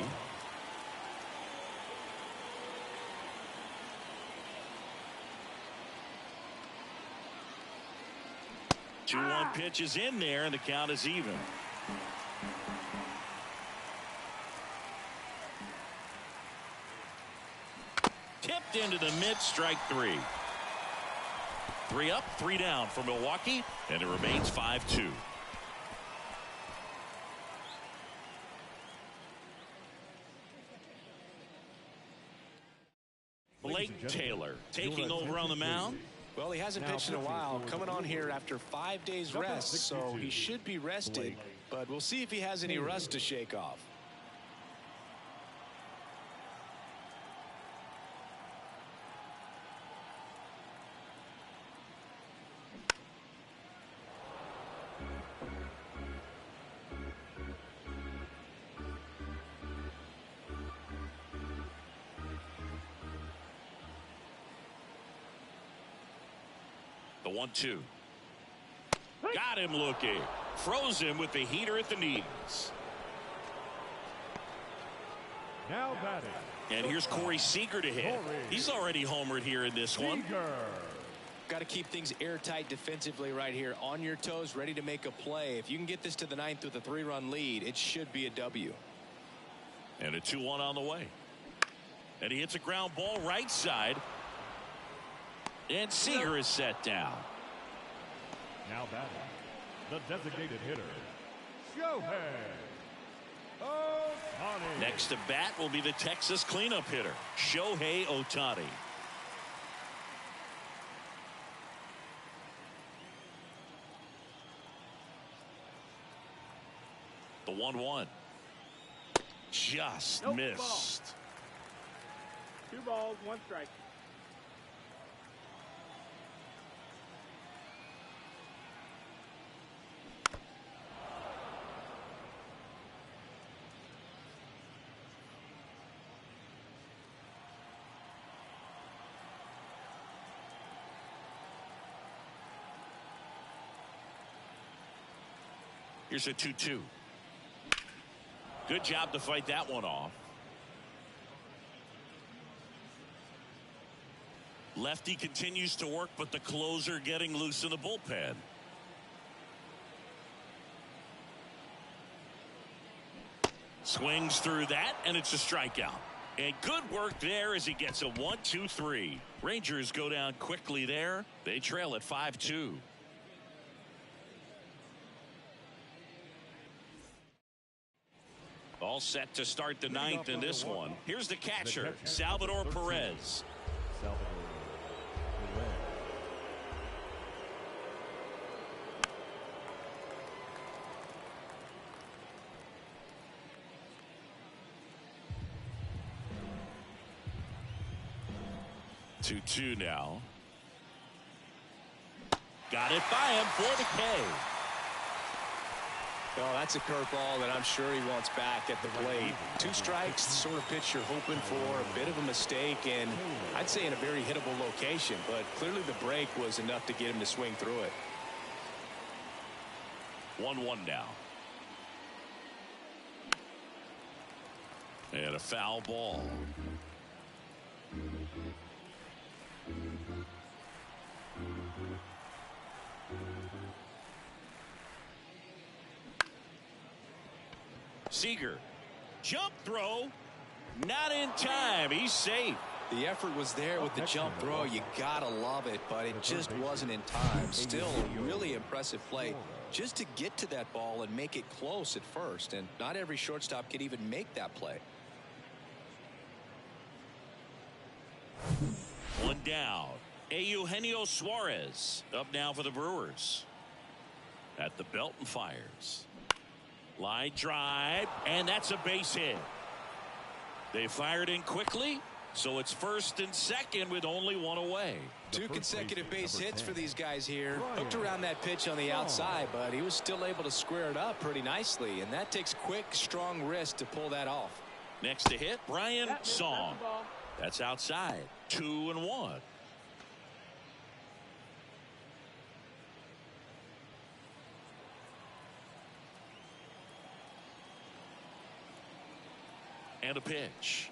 [SPEAKER 3] Two-one pitch is in there, and the count is even. Tipped into the mid, strike 3. 3 up, 3 down for Milwaukee, and it remains 5-2. Blake Taylor taking over on the mound.
[SPEAKER 4] Well, he hasn't pitched in a while, coming on here after 5 days rest, so he should be rested, but we'll see if he has any rust to shake off.
[SPEAKER 3] The 1-2. Got him looking. Froze him with the heater at the knees.
[SPEAKER 5] Now batting.
[SPEAKER 3] And here's Corey Seager to hit. He's already homered here in this one.
[SPEAKER 4] Got to keep things airtight defensively right here. On your toes, ready to make a play. If you can get this to the 9th with a 3-run lead, it should be a W.
[SPEAKER 3] And a 2-1 on the way. And he hits a ground ball right side. And Seager is set down.
[SPEAKER 5] Now batting, the designated hitter, Shohei Ohtani.
[SPEAKER 3] Next to bat will be the Texas cleanup hitter, Shohei Ohtani. The 1-1. Just missed.
[SPEAKER 6] 2 balls, 1 strike.
[SPEAKER 3] Here's a 2-2. Good job to fight that one off. Lefty continues to work, but the closer getting loose in the bullpen. Swings through that, and it's a strikeout. And good work there as he gets a 1-2-3. Rangers go down quickly there. They trail at 5-2. All set to start the 9th in this one. Here's the catcher, Salvador Perez.
[SPEAKER 5] Salvador Perez.
[SPEAKER 3] 2-2 now. Got it by him for the K.
[SPEAKER 4] Well, that's a curveball that I'm sure he wants back at the plate. 2 strikes, the sort of pitch you're hoping for. A bit of a mistake, and I'd say in a very hittable location, but clearly the break was enough to get him to swing through it.
[SPEAKER 3] 1-1 now. And a foul ball. Seager, jump throw, not in time. He's safe.
[SPEAKER 4] The effort was there with the jump throw. You gotta love it, but it just wasn't in time. Still a really impressive play just to get to that ball and make it close at first, and not every shortstop can even make that play.
[SPEAKER 3] One down. Eugenio Suarez up now for the Brewers. At the belt and fires. Line drive, and that's a base hit. They fired in quickly, so it's first and second with only one away.
[SPEAKER 4] Two consecutive base hits for these guys here. Hooked around that pitch on the outside, but he was still able to square it up pretty nicely, and that takes quick, strong wrist to pull that off.
[SPEAKER 3] Next to hit, Brian Song. That's outside. 2-1. And a pitch.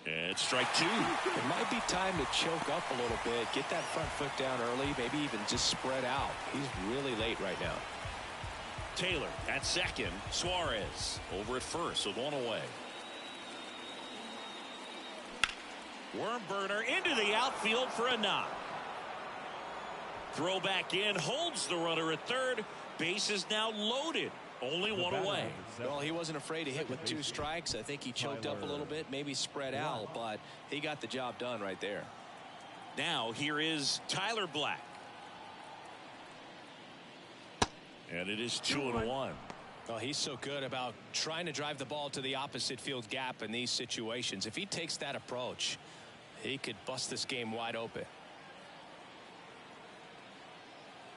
[SPEAKER 3] And strike two.
[SPEAKER 4] It might be time to choke up a little bit, get that front foot down early, maybe even just spread out. He's really late right now.
[SPEAKER 3] Taylor at second. Suarez over at first with one away. Worm burner into the outfield for a knock. Throw back in, holds the runner at third. Base is now loaded. Only one away.
[SPEAKER 4] Well, he wasn't afraid to hit with two strikes. I think he choked up a little bit, maybe spread out, but he got the job done right there.
[SPEAKER 3] Now here is Tyler Black. And it is 2-1.
[SPEAKER 4] Well, he's so good about trying to drive the ball to the opposite field gap in these situations. If he takes that approach, he could bust this game wide open.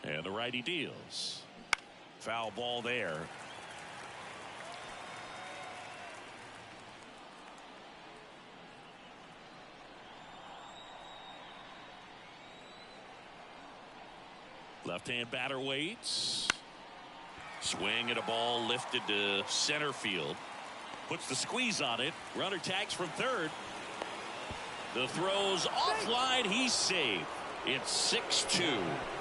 [SPEAKER 3] And the righty deals. Foul ball there. Left-hand batter waits. Swing at a ball lifted to center field. Puts the squeeze on it. Runner tags from third. The throw's offline. He's saved. It's 6-2.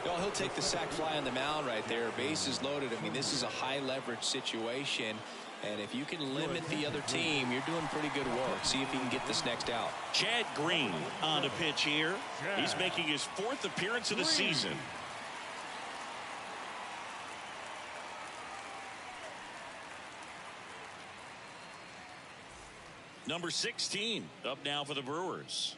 [SPEAKER 4] Well, he'll take the sac fly on the mound right there. Bases loaded. I mean, this is a high leverage situation. And if you can limit the other team, you're doing pretty good work. See if he can get this next out.
[SPEAKER 3] Chad Green on the pitch here. He's making his fourth appearance of the season. Number 16 up now for the Brewers.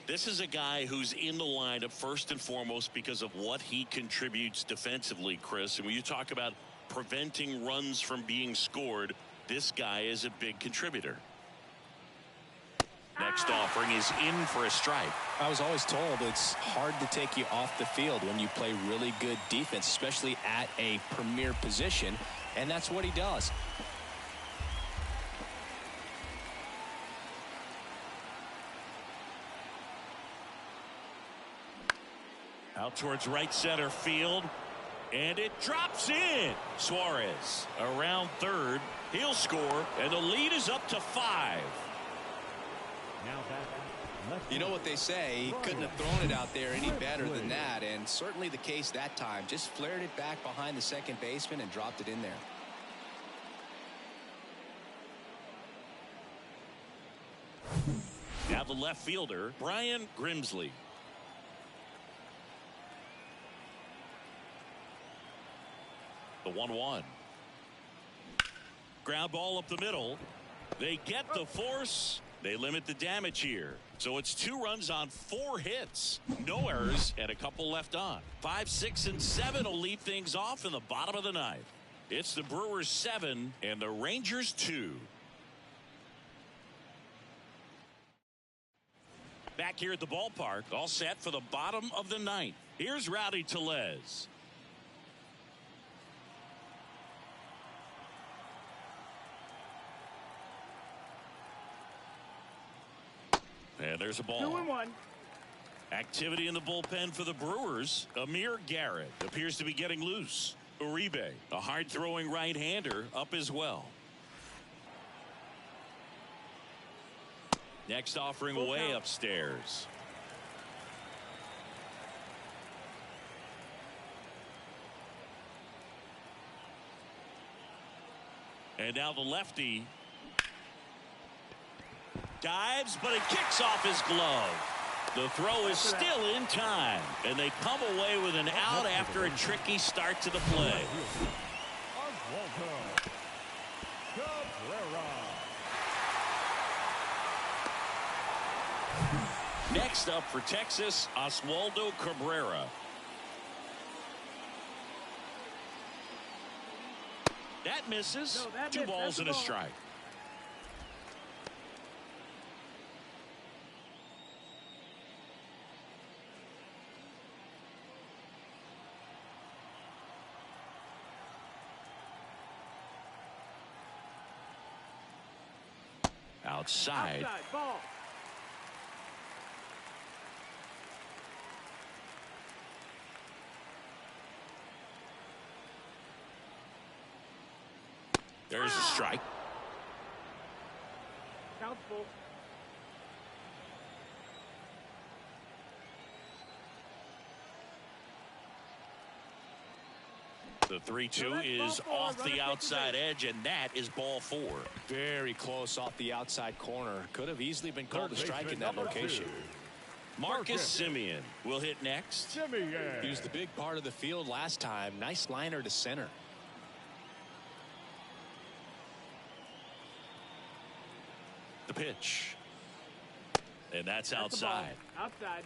[SPEAKER 3] This is a guy who's in the lineup first and foremost because of what he contributes defensively, Chris. And when you talk about preventing runs from being scored, this guy is a big contributor. Next offering is in for a strike.
[SPEAKER 4] I was always told it's hard to take you off the field when you play really good defense, especially at a premier position. And that's what he does.
[SPEAKER 3] Out towards right center field. And it drops in. Suarez around third. He'll score. And the lead is up to 5.
[SPEAKER 4] You know what they say, he couldn't have thrown it out there any better than that, and certainly the case that time. Just flared it back behind the second baseman and dropped it in there.
[SPEAKER 3] Now the left fielder, Brian Grimsley. The 1-1. Ground ball up the middle. They get the force. They limit the damage here. So it's 2 runs on 4 hits. No errors and a couple left on. 5, 6, and 7 will lead things off in the bottom of the 9th. It's the Brewers 7 and the Rangers 2. Back here at the ballpark, all set for the bottom of the 9th. Here's Rowdy Tellez. And there's a ball.
[SPEAKER 6] 2-1.
[SPEAKER 3] Activity in the bullpen for the Brewers. Amir Garrett appears to be getting loose. Uribe, a hard-throwing right-hander, up as well. Next offering way upstairs. And now the lefty dives, but it kicks off his glove. The throw is still in time, and they come away with an out after a tricky start to the play. Next up for Texas, Oswaldo Cabrera. That misses.
[SPEAKER 6] No, that
[SPEAKER 3] 2
[SPEAKER 6] missed.
[SPEAKER 3] balls
[SPEAKER 6] That's
[SPEAKER 3] and
[SPEAKER 6] a
[SPEAKER 3] a
[SPEAKER 6] ball.
[SPEAKER 3] strike. Outside.
[SPEAKER 6] Outside ball.
[SPEAKER 3] There's a strike.
[SPEAKER 6] Count full.
[SPEAKER 3] The 3-2 is off the outside edge, and that is ball 4.
[SPEAKER 4] Very close off the outside corner. Could have easily been called a strike in that location.
[SPEAKER 3] Marcus Semien will hit next.
[SPEAKER 4] He was the big part of the field last time. Nice liner to center.
[SPEAKER 3] The pitch. And that's
[SPEAKER 6] That's the ball.
[SPEAKER 3] outside.
[SPEAKER 6] Outside.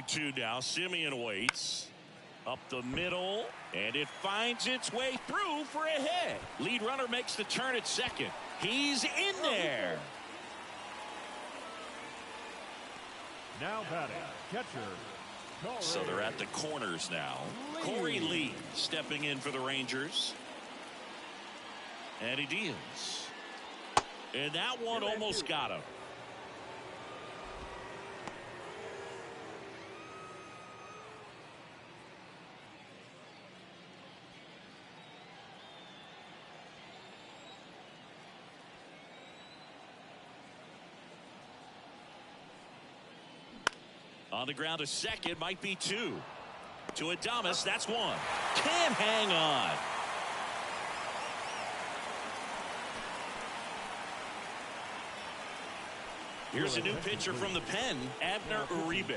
[SPEAKER 3] Two now. Semien waits. Up the middle, and it finds its way through for a hit. Lead runner makes the turn at second. He's in there.
[SPEAKER 5] Now batting, catcher.
[SPEAKER 3] So they're at the corners now. Corey Lee stepping in for the Rangers. And he deals. And that one almost got him. On the ground to second, might be 2. To Adames, that's 1. Can't hang on. Here's a new pitcher from the pen, Abner Uribe.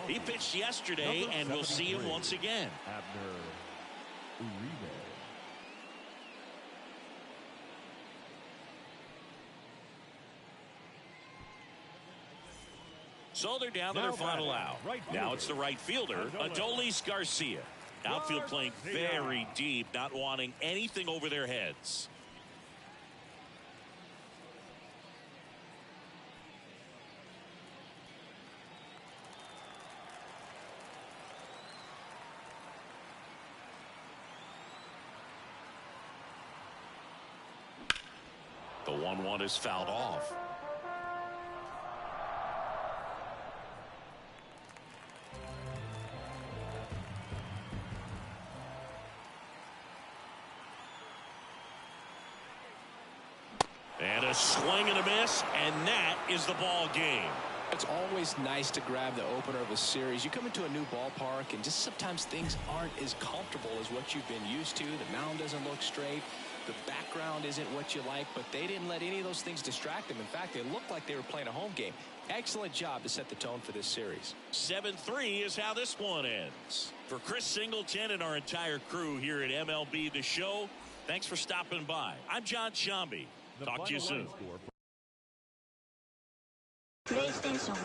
[SPEAKER 3] He pitched yesterday, and we'll see him once again.
[SPEAKER 5] Abner Uribe.
[SPEAKER 3] So they're down to their final out. Now it's the right fielder, Adolis Garcia. Outfield playing very deep, not wanting anything over their heads. The 1-1 is fouled off. And a swing and a miss, and that is the ball game.
[SPEAKER 4] It's always nice to grab the opener of a series. You come into a new ballpark, and just sometimes things aren't as comfortable as what you've been used to. The mound doesn't look straight. The background isn't what you like, but they didn't let any of those things distract them. In fact, they looked like they were playing a home game. Excellent job to set the tone for this series.
[SPEAKER 3] 7-3 is how this one ends. For Chris Singleton and our entire crew here at MLB The Show, thanks for stopping by. I'm John Shambi. Talk to you soon.
[SPEAKER 5] Score.
[SPEAKER 7] PlayStation